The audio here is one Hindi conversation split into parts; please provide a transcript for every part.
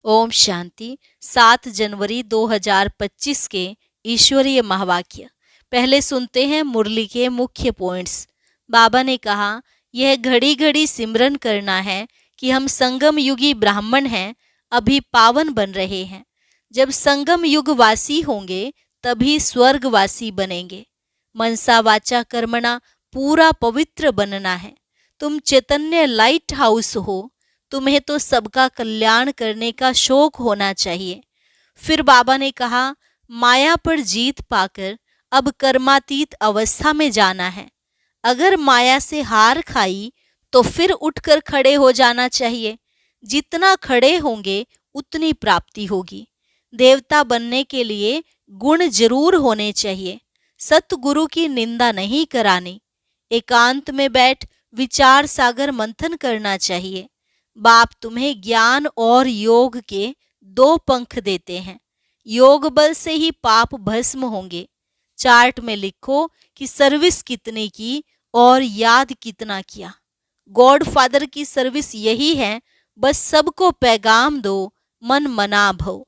ओम शांति। 7 जनवरी 2025 के ईश्वरीय महावाक्य। पहले सुनते हैं मुरली के मुख्य पॉइंट्स। बाबा ने कहा, यह घड़ी घड़ी सिमरन करना है कि हम संगम युगी ब्राह्मण हैं, अभी पावन बन रहे हैं। जब संगम युग वासी होंगे तभी स्वर्गवासी बनेंगे। मनसा वाचा कर्मणा पूरा पवित्र बनना है। तुम चैतन्य लाइट हाउस हो, तुम्हें तो सबका कल्याण करने का शौक होना चाहिए। फिर बाबा ने कहा, माया पर जीत पाकर अब कर्मातीत अवस्था में जाना है। अगर माया से हार खाई तो फिर उठकर खड़े हो जाना चाहिए। जितना खड़े होंगे उतनी प्राप्ति होगी। देवता बनने के लिए गुण जरूर होने चाहिए। सतगुरु की निंदा नहीं करानी। एकांत में बैठ विचार सागर मंथन करना चाहिए। बाप तुम्हें ज्ञान और योग के 2 पंख देते हैं। योग बल से ही पाप भस्म होंगे। चार्ट में लिखो कि सर्विस कितने की और याद कितना किया। गॉड फादर की सर्विस यही है, बस सबको पैगाम दो, मन मना भव।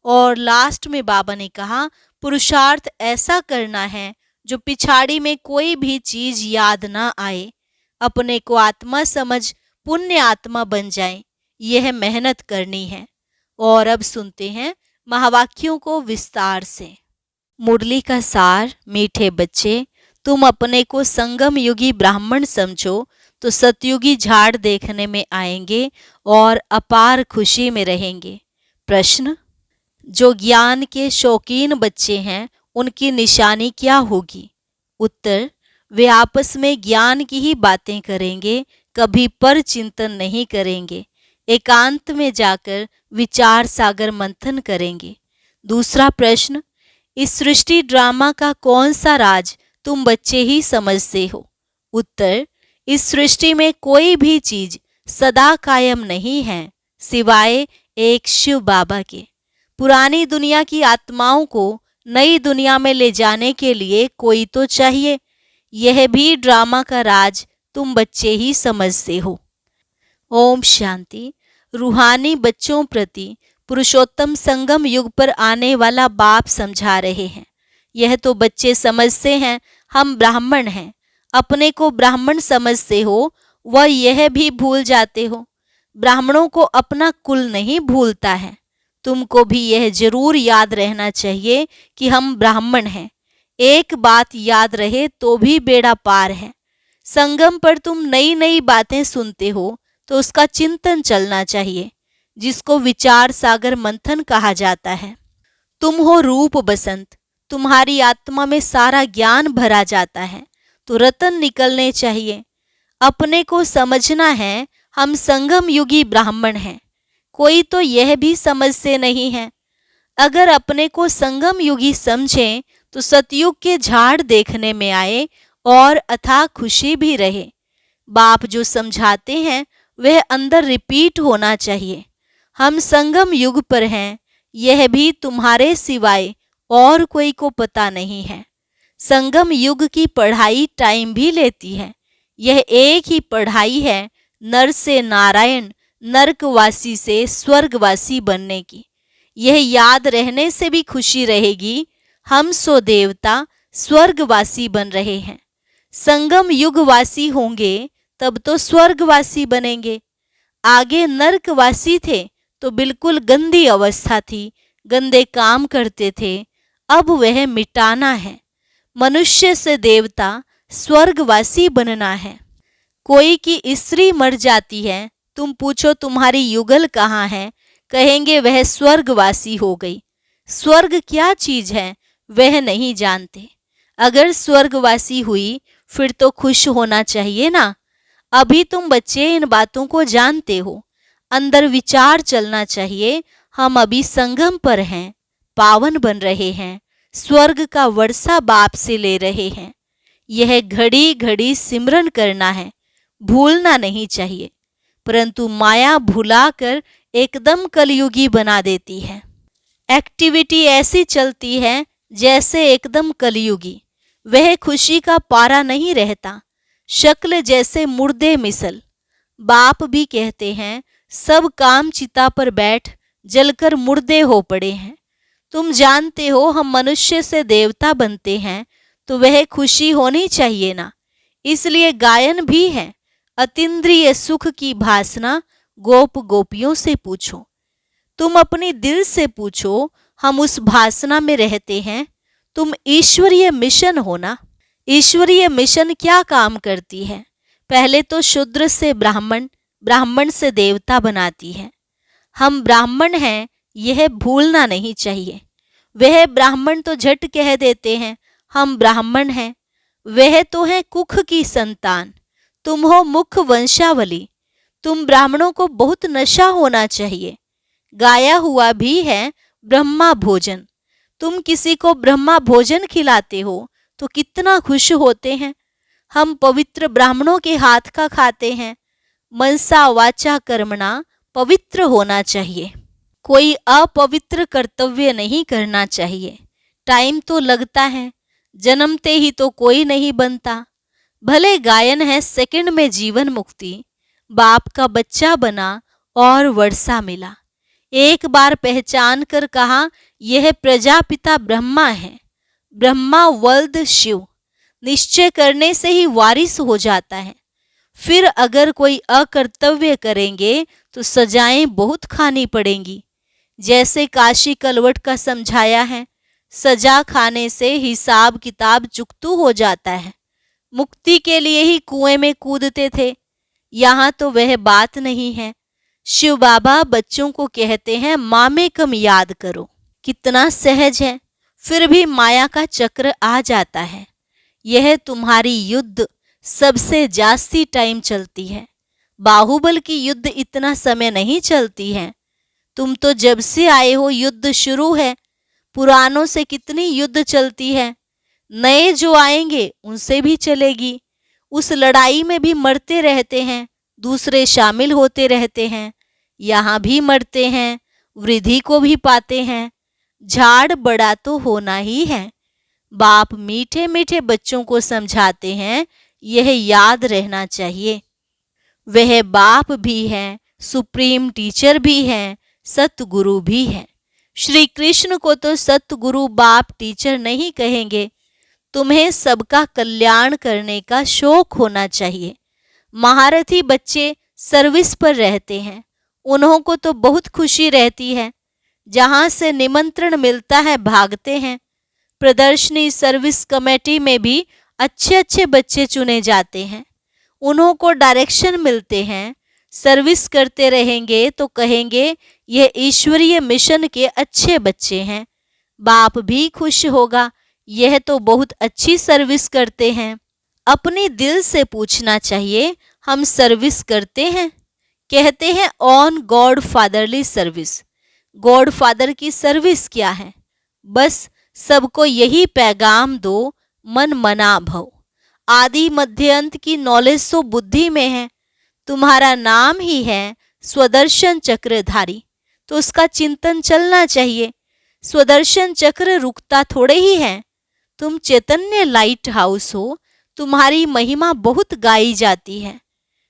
और लास्ट में बाबा ने कहा, पुरुषार्थ ऐसा करना है जो पिछाड़ी में कोई भी चीज याद ना आए। अपने को आत्मा समझ पुण्य आत्मा बन जाएं, यह मेहनत करनी है। और अब सुनते हैं महावाक्यों को विस्तार से। मुरली का सार। मीठे बच्चे, तुम अपने को संगम युगी ब्राह्मण समझो तो सतयुगी झाड़ देखने में आएंगे और अपार खुशी में रहेंगे। प्रश्न, जो ज्ञान के शौकीन बच्चे हैं उनकी निशानी क्या होगी? उत्तर, वे आपस में ज्ञान की ही बातें करेंगे, कभी पर चिंतन नहीं करेंगे। एकांत में जाकर विचार सागर मंथन करेंगे। दूसरा प्रश्न, इस सृष्टि ड्रामा का कौन सा राज तुम बच्चे ही समझते हो? उत्तर, इस सृष्टि में कोई भी चीज सदा कायम नहीं है सिवाय एक शिव बाबा के। पुरानी दुनिया की आत्माओं को नई दुनिया में ले जाने के लिए कोई तो चाहिए। यह भी ड्रामा का राज तुम बच्चे ही समझते हो। ओम शांति। रूहानी बच्चों प्रति पुरुषोत्तम संगम युग पर आने वाला बाप समझा रहे हैं। यह तो बच्चे समझते हैं हम ब्राह्मण हैं, अपने को ब्राह्मण समझते हो, वह यह भी भूल जाते हो। ब्राह्मणों को अपना कुल नहीं भूलता है। तुमको भी यह जरूर याद रहना चाहिए कि हम ब्राह्मण हैं। एक बात याद रहे तो भी बेड़ा पार है। संगम पर तुम नई नई बातें सुनते हो तो उसका चिंतन चलना चाहिए, जिसको विचार सागर मंथन कहा जाता है। तुम हो रूप बसंत, तुम्हारी आत्मा में सारा ज्ञान भरा जाता है तो रतन निकलने चाहिए। अपने को समझना है हम संगम युगी ब्राह्मण हैं। कोई तो यह भी समझते नहीं है। अगर अपने को संगम युगी समझें तो सतयुग के झाड़ देखने में आए और अथाह खुशी भी रहे। बाप जो समझाते हैं वह अंदर रिपीट होना चाहिए। हम संगम युग पर हैं, यह भी तुम्हारे सिवाय और कोई को पता नहीं है। संगम युग की पढ़ाई टाइम भी लेती है। यह एक ही पढ़ाई है, नर से नारायण, नरकवासी से स्वर्गवासी बनने की। यह याद रहने से भी खुशी रहेगी, हम सो देवता स्वर्गवासी बन रहे हैं। संगम युगवासी होंगे तब तो स्वर्गवासी बनेंगे। आगे नरकवासी थे तो बिल्कुल गंदी अवस्था थी, गंदे काम करते थे। अब वह मिटाना है। मनुष्य से देवता स्वर्गवासी बनना है। कोई की स्त्री मर जाती है, तुम पूछो तुम्हारी युगल कहाँ है, कहेंगे वह स्वर्गवासी हो गई। स्वर्ग क्या चीज है वह नहीं जानते। अगर स्वर्गवासी हुई फिर तो खुश होना चाहिए ना। अभी तुम बच्चे इन बातों को जानते हो। अंदर विचार चलना चाहिए, हम अभी संगम पर हैं, पावन बन रहे हैं, स्वर्ग का वर्षा बाप से ले रहे हैं। यह घड़ी घड़ी सिमरन करना है, भूलना नहीं चाहिए। परंतु माया भुलाकर एकदम कलयुगी बना देती है। एक्टिविटी ऐसी चलती है जैसे एकदम कलयुगी। वह खुशी का पारा नहीं रहता। शक्ल जैसे मुर्दे मिसल। बाप भी कहते हैं सब काम चिता पर बैठ जलकर मुर्दे हो पड़े हैं। तुम जानते हो हम मनुष्य से देवता बनते हैं तो वह खुशी होनी चाहिए ना, इसलिए गायन भी है। अतीन्द्रिय सुख की भासना गोप गोपियों से पूछो। तुम अपनी दिल से पूछो, हम उस भासना में रहते हैं। तुम ईश्वरीय मिशन हो ना। ईश्वरीय मिशन क्या काम करती है? पहले तो शूद्र से ब्राह्मण, ब्राह्मण से देवता बनाती है। हम ब्राह्मण हैं यह भूलना नहीं चाहिए। वह ब्राह्मण तो झट कह देते हैं हम ब्राह्मण हैं। वह तो है कुख की संतान, तुम हो मुख वंशावली। तुम ब्राह्मणों को बहुत नशा होना चाहिए। गाया हुआ भी है ब्रह्मा भोजन। तुम किसी को ब्रह्मा भोजन खिलाते हो तो कितना खुश होते हैं। हम पवित्र ब्राह्मणों के हाथ का खाते हैं। मनसा वाचा कर्मणा पवित्र होना चाहिए। कोई अपवित्र कर्तव्य नहीं करना चाहिए। टाइम तो लगता है, जन्मते ही तो कोई नहीं बनता। भले गायन है सेकंड में जीवन मुक्ति। बाप का बच्चा बना और वर्षा मिला। एक बार पहचान कर कहा यह प्रजापिता ब्रह्मा है। ब्रह्मा वल्द शिव, निश्चय करने से ही वारिस हो जाता है। फिर अगर कोई अकर्तव्य करेंगे तो सजाएं बहुत खानी पड़ेंगी। जैसे काशी कलवट का समझाया है, सजा खाने से हिसाब किताब चुकतू हो जाता है। मुक्ति के लिए ही कुएं में कूदते थे, यहाँ तो वह बात नहीं है। शिव बाबा बच्चों को कहते हैं मामे कम याद करो। कितना सहज है, फिर भी माया का चक्र आ जाता है। यह तुम्हारी युद्ध सबसे जास्ती टाइम चलती है। बाहुबल की युद्ध इतना समय नहीं चलती है। तुम तो जब से आए हो युद्ध शुरू है। पुरानों से कितनी युद्ध चलती है, नए जो आएंगे उनसे भी चलेगी। उस लड़ाई में भी मरते रहते हैं, दूसरे शामिल होते रहते हैं। यहाँ भी मरते हैं, वृद्धि को भी पाते हैं। झाड़ बड़ा तो होना ही है। बाप मीठे मीठे बच्चों को समझाते हैं, यह याद रहना चाहिए। वह बाप भी हैं, सुप्रीम टीचर भी हैं, सतगुरु भी हैं। श्री कृष्ण को तो सतगुरु बाप टीचर नहीं कहेंगे। तुम्हें सबका कल्याण करने का शौक होना चाहिए। महारथी बच्चे सर्विस पर रहते हैं, उन्हों को तो बहुत खुशी रहती है। जहाँ से निमंत्रण मिलता है भागते हैं। प्रदर्शनी सर्विस कमेटी में भी अच्छे अच्छे बच्चे चुने जाते हैं। उन्हों को डायरेक्शन मिलते हैं। सर्विस करते रहेंगे तो कहेंगे यह ईश्वरीय मिशन के अच्छे बच्चे हैं। बाप भी खुश होगा, यह तो बहुत अच्छी सर्विस करते हैं। अपने दिल से पूछना चाहिए हम सर्विस करते हैं। कहते हैं on God fatherly service. God father की सर्विस क्या है? बस सबको यही पैगाम दो, मन मना भव। आदि मध्य अंत की नॉलेज तो बुद्धि में है। तुम्हारा नाम ही है स्वदर्शन चक्रधारी, तो उसका चिंतन चलना चाहिए। स्वदर्शन चक्र रुकता थोड़े ही है। तुम चैतन्य लाइट हाउस हो, तुम्हारी महिमा बहुत गाई जाती है।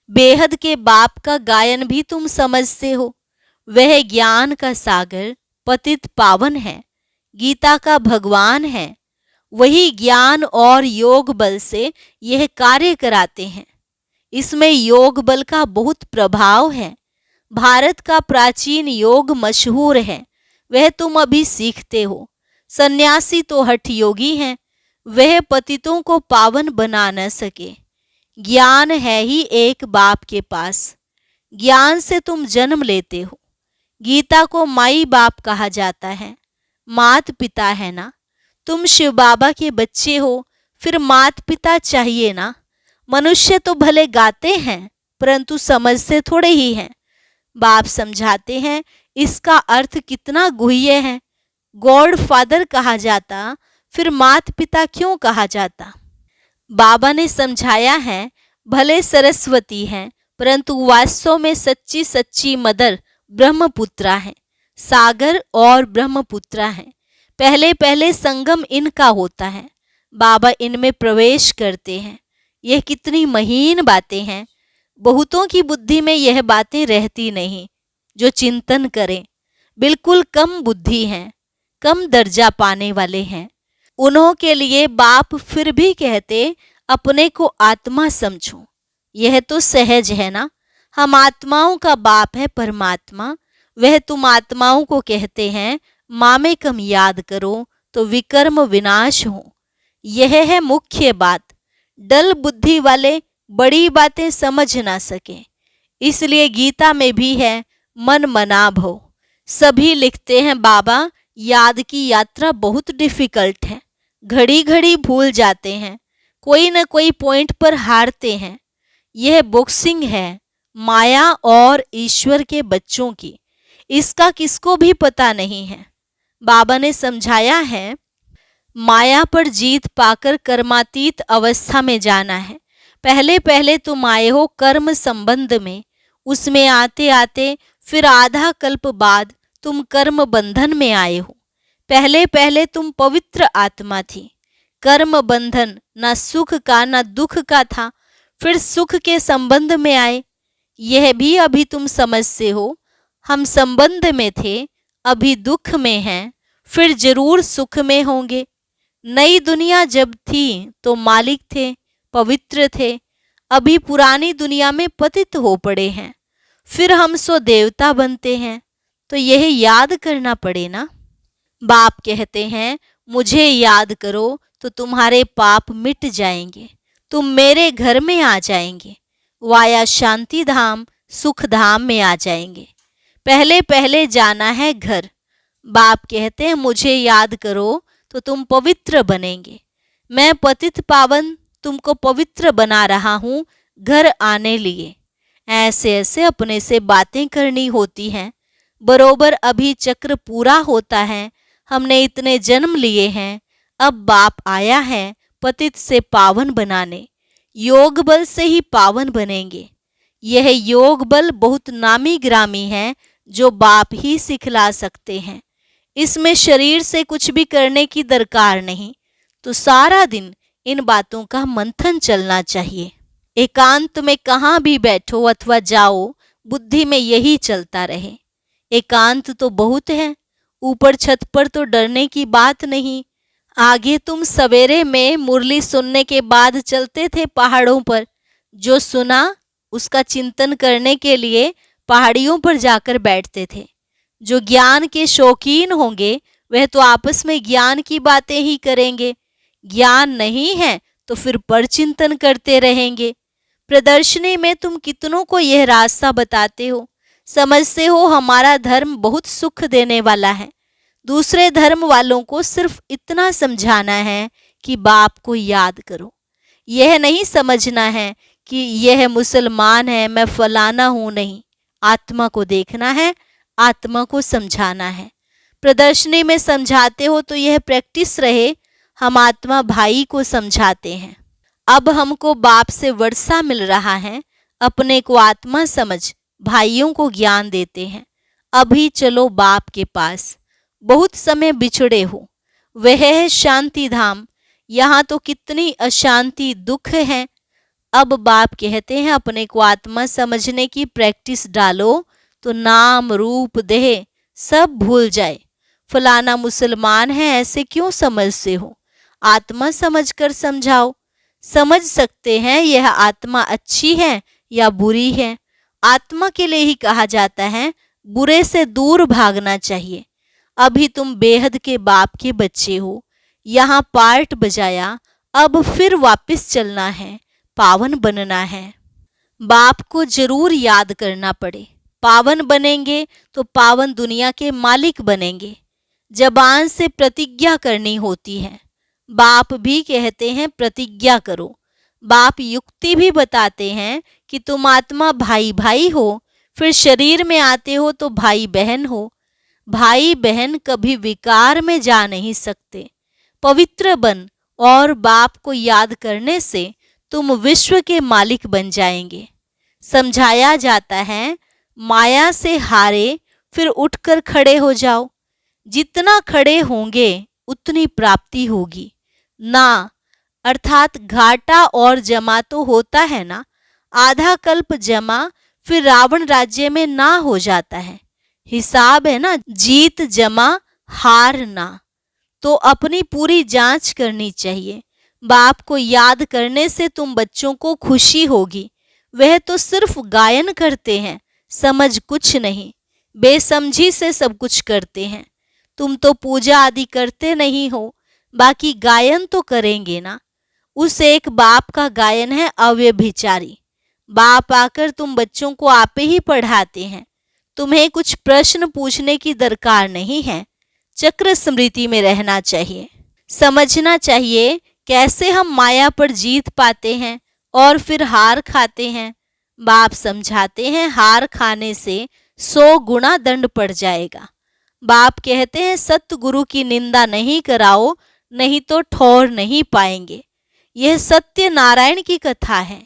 बेहद के बाप का गायन भी तुम समझते हो। वह ज्ञान का सागर पतित पावन है, गीता का भगवान है। वही ज्ञान और योग बल से यह कार्य कराते हैं। इसमें योग बल का बहुत प्रभाव है। भारत का प्राचीन योग मशहूर है, वह तुम अभी सीखते हो। सन्यासी तो हठ योगी हैं, वह पतितों को पावन बना न सके। ज्ञान है ही एक बाप के पास, ज्ञान से तुम जन्म लेते हो। गीता को माई बाप कहा जाता है, मात पिता है ना। तुम शिव बाबा के बच्चे हो, फिर मात पिता चाहिए ना। मनुष्य तो भले गाते हैं परंतु समझते थोड़े ही हैं। बाप समझाते हैं इसका अर्थ कितना गुह्य है। गॉड फादर कहा जाता, फिर मात पिता क्यों कहा जाता? बाबा ने समझाया है भले सरस्वती हैं परंतु वास्तव में सच्ची सच्ची मदर ब्रह्मपुत्रा है। सागर और ब्रह्मपुत्रा है। पहले पहले संगम इनका होता है, बाबा इनमें प्रवेश करते हैं। यह कितनी महीन बातें हैं। बहुतों की बुद्धि में यह बातें रहती नहीं जो चिंतन करें। बिल्कुल कम बुद्धि हैं, कम दर्जा पाने वाले हैं। उन्हों के लिए बाप फिर भी कहते अपने को आत्मा समझो। यह तो सहज है ना। हम आत्माओं का बाप है परमात्मा। वह तुम आत्माओं को कहते हैं मामेकम याद करो तो विकर्म विनाश हो। यह है मुख्य बात। डल बुद्धि वाले बड़ी बातें समझ ना सके, इसलिए गीता में भी है मन मना भव। सभी लिखते हैं बाबा याद की यात्रा बहुत डिफिकल्ट है, घड़ी घड़ी भूल जाते हैं, कोई न कोई पॉइंट पर हारते हैं। यह बॉक्सिंग है माया और ईश्वर के बच्चों की, इसका किसको भी पता नहीं है। बाबा ने समझाया है माया पर जीत पाकर कर्मातीत अवस्था में जाना है। पहले पहले तुम आए हो कर्म संबंध में, उसमें आते आते फिर आधा कल्प बाद तुम कर्म बंधन में आए हो। पहले पहले तुम पवित्र आत्मा थी। कर्म बंधन ना सुख का ना दुख का था, फिर सुख के संबंध में आए। यह भी अभी तुम समझते हो। हम संबंध में थे, अभी दुख में हैं, फिर जरूर सुख में होंगे। नई दुनिया जब थी तो मालिक थे, पवित्र थे, अभी पुरानी दुनिया में पतित हो पड़े हैं, फिर हम सो देवता बनते हैं। तो यह याद करना पड़े ना। बाप कहते हैं मुझे याद करो तो तुम्हारे पाप मिट जाएंगे, तुम मेरे घर में आ जाएंगे, वाया शांति धाम सुख धाम में आ जाएंगे। पहले पहले जाना है घर। बाप कहते हैं मुझे याद करो तो तुम पवित्र बनेंगे। मैं पतित पावन तुमको पवित्र बना रहा हूँ घर आने लिए। ऐसे ऐसे अपने से बातें करनी होती हैं। बरोबर अभी चक्र पूरा होता है। हमने इतने जन्म लिए हैं, अब बाप आया है पतित से पावन बनाने। योग बल से ही पावन बनेंगे। यह योग बल बहुत नामी ग्रामी है जो बाप ही सिखला सकते हैं। इसमें शरीर से कुछ भी करने की दरकार नहीं। तो सारा दिन इन बातों का मंथन चलना चाहिए। एकांत में कहाँ भी बैठो अथवा जाओ, बुद्धि में यही चलता रहे। एकांत तो बहुत है, ऊपर छत पर तो डरने की बात नहीं। आगे तुम सवेरे में मुरली सुनने के बाद चलते थे पहाड़ों पर, जो सुना उसका चिंतन करने के लिए पहाड़ियों पर जाकर बैठते थे। जो ज्ञान के शौकीन होंगे वह तो आपस में ज्ञान की बातें ही करेंगे। ज्ञान नहीं है तो फिर पर चिंतन करते रहेंगे। प्रदर्शनी में तुम कितनों को यह रास्ता बताते हो, समझते हो हमारा धर्म बहुत सुख देने वाला है। दूसरे धर्म वालों को सिर्फ इतना समझाना है कि बाप को याद करो। यह नहीं समझना है कि यह मुसलमान है मैं फलाना हूं, नहीं। आत्मा को देखना है, आत्मा को समझाना है। प्रदर्शनी में समझाते हो तो यह प्रैक्टिस रहे, हम आत्मा भाई को समझाते हैं। अब हमको बाप से वर्षा मिल रहा है, अपने को आत्मा समझ भाइयों को ज्ञान देते हैं। अभी चलो बाप के पास। बहुत समय बिछड़े हो, वह है शांति धाम। यहाँ तो कितनी अशांति दुख है। अब बाप कहते हैं अपने को आत्मा समझने की प्रैक्टिस डालो तो नाम रूप देह सब भूल जाए। फलाना मुसलमान है ऐसे क्यों समझते हो, आत्मा समझकर समझाओ। समझ सकते हैं यह आत्मा अच्छी है या बुरी है। आत्मा के लिए ही कहा जाता है बुरे से दूर भागना चाहिए। अभी तुम बेहद के बाप के बच्चे हो, यहाँ पार्ट बजाया, अब फिर वापस चलना है, पावन बनना है। बाप को जरूर याद करना पड़े। पावन बनेंगे तो पावन दुनिया के मालिक बनेंगे। जबान से प्रतिज्ञा करनी होती है। बाप भी कहते हैं प्रतिज्ञा करो। बाप युक्ति भी बताते हैं कि तुम आत्मा भाई भाई हो, फिर शरीर में आते हो तो भाई बहन हो। भाई बहन कभी विकार में जा नहीं सकते। पवित्र बन और बाप को याद करने से तुम विश्व के मालिक बन जाएंगे। समझाया जाता है माया से हारे फिर उठकर खड़े हो जाओ। जितना खड़े होंगे उतनी प्राप्ति होगी ना। अर्थात घाटा और जमा तो होता है ना। आधा कल्प जमा फिर रावण राज्य में ना हो जाता है। हिसाब है ना, जीत जमा हार ना। तो अपनी पूरी जांच करनी चाहिए। बाप को याद करने से तुम बच्चों को खुशी होगी। वह तो सिर्फ गायन करते हैं, समझ कुछ नहीं, बेसमझी से सब कुछ करते हैं। तुम तो पूजा आदि करते नहीं हो, बाकी गायन तो करेंगे ना। उस एक बाप का गायन है अव्यभिचारी। बाप आकर तुम बच्चों को आपे ही पढ़ाते हैं। तुम्हें कुछ प्रश्न पूछने की दरकार नहीं है। चक्र स्मृति में रहना चाहिए। समझना चाहिए कैसे हम माया पर जीत पाते हैं और फिर हार खाते हैं। बाप समझाते हैं हार खाने से 100 गुना दंड पड़ जाएगा। बाप कहते हैं सतगुरु की निंदा नहीं कराओ, नहीं तो ठौर नहीं पाएंगे। यह सत्य नारायण की कथा है,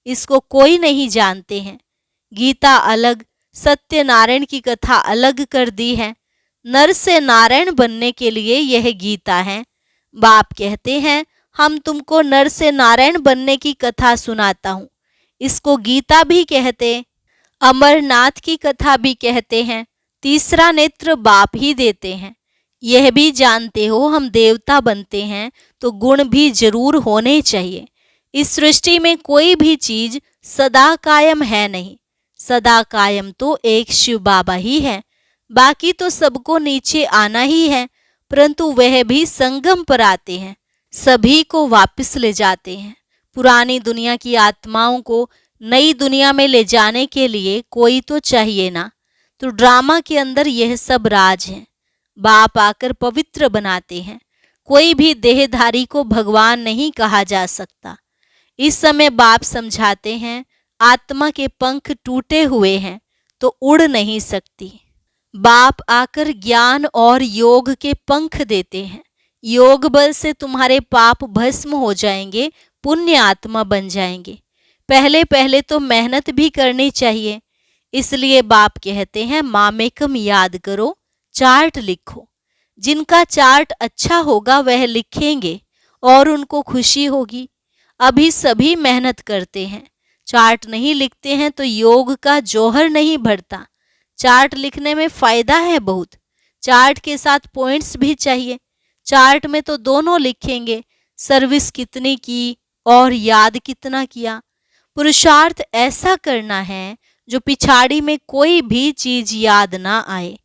इसको कोई नहीं जानते हैं। गीता अलग, सत्यनारायण की कथा अलग कर दी है। नर से नारायण बनने के लिए यह गीता है। बाप कहते हैं हम तुमको नर से नारायण बनने की कथा सुनाता हूँ। इसको गीता भी कहते, अमरनाथ की कथा भी कहते हैं। तीसरा नेत्र बाप ही देते हैं। यह भी जानते हो हम देवता बनते हैं तो गुण भी जरूर होने चाहिए। इस सृष्टि में कोई भी चीज सदा कायम है नहीं। सदा कायम तो एक शिव बाबा ही है। बाकी तो सबको नीचे आना ही है, परंतु वह भी संगम पर आते हैं, सभी को वापस ले जाते हैं। पुरानी दुनिया की आत्माओं को नई दुनिया में ले जाने के लिए कोई तो चाहिए ना। तो ड्रामा के अंदर यह सब राज है। बाप आकर पवित्र बनाते हैं। कोई भी देहधारी को भगवान नहीं कहा जा सकता। इस समय बाप समझाते हैं आत्मा के पंख टूटे हुए हैं तो उड़ नहीं सकती। बाप आकर ज्ञान और योग के पंख देते हैं। योग बल से तुम्हारे पाप भस्म हो जाएंगे, पुण्य आत्मा बन जाएंगे। पहले पहले तो मेहनत भी करनी चाहिए। इसलिए बाप कहते हैं मामेकम याद करो, चार्ट लिखो। जिनका चार्ट अच्छा होगा वह लिखेंगे और उनको खुशी होगी। अभी सभी मेहनत करते हैं, चार्ट नहीं लिखते हैं तो योग का जौहर नहीं बढ़ता। चार्ट लिखने में फायदा है बहुत। चार्ट के साथ पॉइंट्स भी चाहिए। चार्ट में तो दोनों लिखेंगे, सर्विस कितनी की और याद कितना किया। पुरुषार्थ ऐसा करना है जो पिछाड़ी में कोई भी चीज याद ना आए।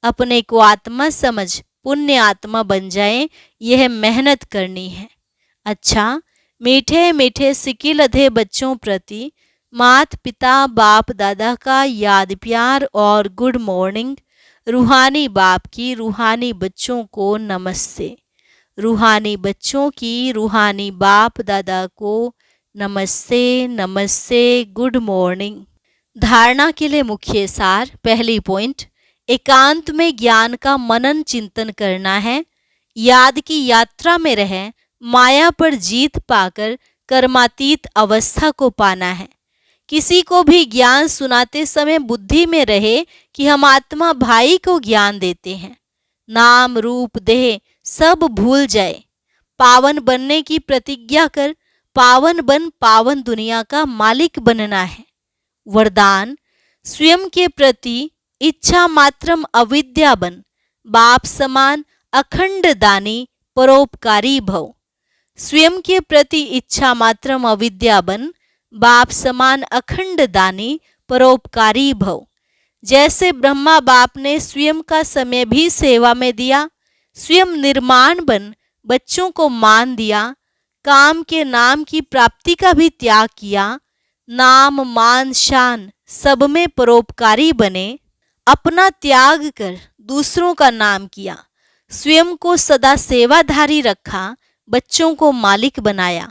अपने को आत्मा समझ पुण्य आत्मा बन जाए, यह मेहनत करनी है। अच्छा, मीठे मीठे सिक्के लधे बच्चों प्रति मात पिता बाप दादा का याद प्यार और गुड मॉर्निंग। रूहानी बाप की रूहानी बच्चों को नमस्ते। रूहानी बच्चों की रूहानी बाप दादा को नमस्ते नमस्ते, गुड मॉर्निंग। धारणा के लिए मुख्य सार। पहली पॉइंट, एकांत में ज्ञान का मनन चिंतन करना है। याद की यात्रा में रह माया पर जीत पाकर कर्मातीत अवस्था को पाना है। किसी को भी ज्ञान सुनाते समय बुद्धि में रहे कि हम आत्मा भाई को ज्ञान देते हैं। नाम रूप देह सब भूल जाए। पावन बनने की प्रतिज्ञा कर पावन बन पावन दुनिया का मालिक बनना है। वरदान, स्वयं के प्रति इच्छा मात्रम अविद्या बन, बाप समान अखंड दानी परोपकारी भव। स्वयं के प्रति इच्छा मात्रम अविद्या बन, बाप समान अखंड दानी परोपकारी भव। जैसे ब्रह्मा बाप ने स्वयं का समय भी सेवा में दिया, स्वयं निर्माण बन बच्चों को मान दिया, काम के नाम की प्राप्ति का भी त्याग किया, नाम मान शान सब में परोपकारी बने, अपना त्याग कर दूसरों का नाम किया, स्वयं को सदा सेवाधारी रखा, बच्चों को मालिक बनाया,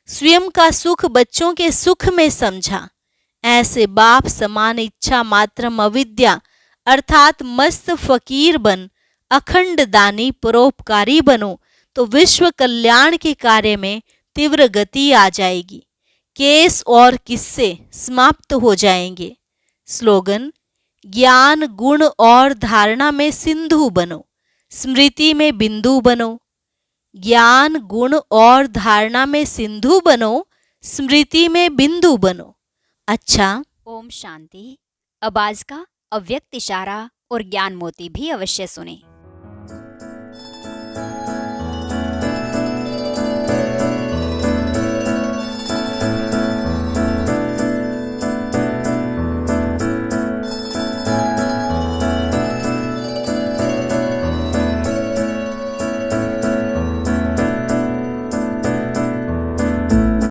स्वयं का सुख बच्चों के सुख में समझा। ऐसे बाप समान इच्छा मात्रम अविद्या अर्थात मस्त फकीर बन अखंड दानी परोपकारी बनो तो विश्व कल्याण के कार्य में तीव्र गति आ जाएगी। केस और किस्से समाप्त हो जाएंगे। स्लोगन, ज्ञान गुण और धारणा में सिंधु बनो, स्मृति में बिंदु बनो। ज्ञान गुण और धारणा में सिंधु बनो, स्मृति में बिंदु बनो। अच्छा, ओम शांति। अब आज का अव्यक्त इशारा और ज्ञान मोती भी अवश्य सुने।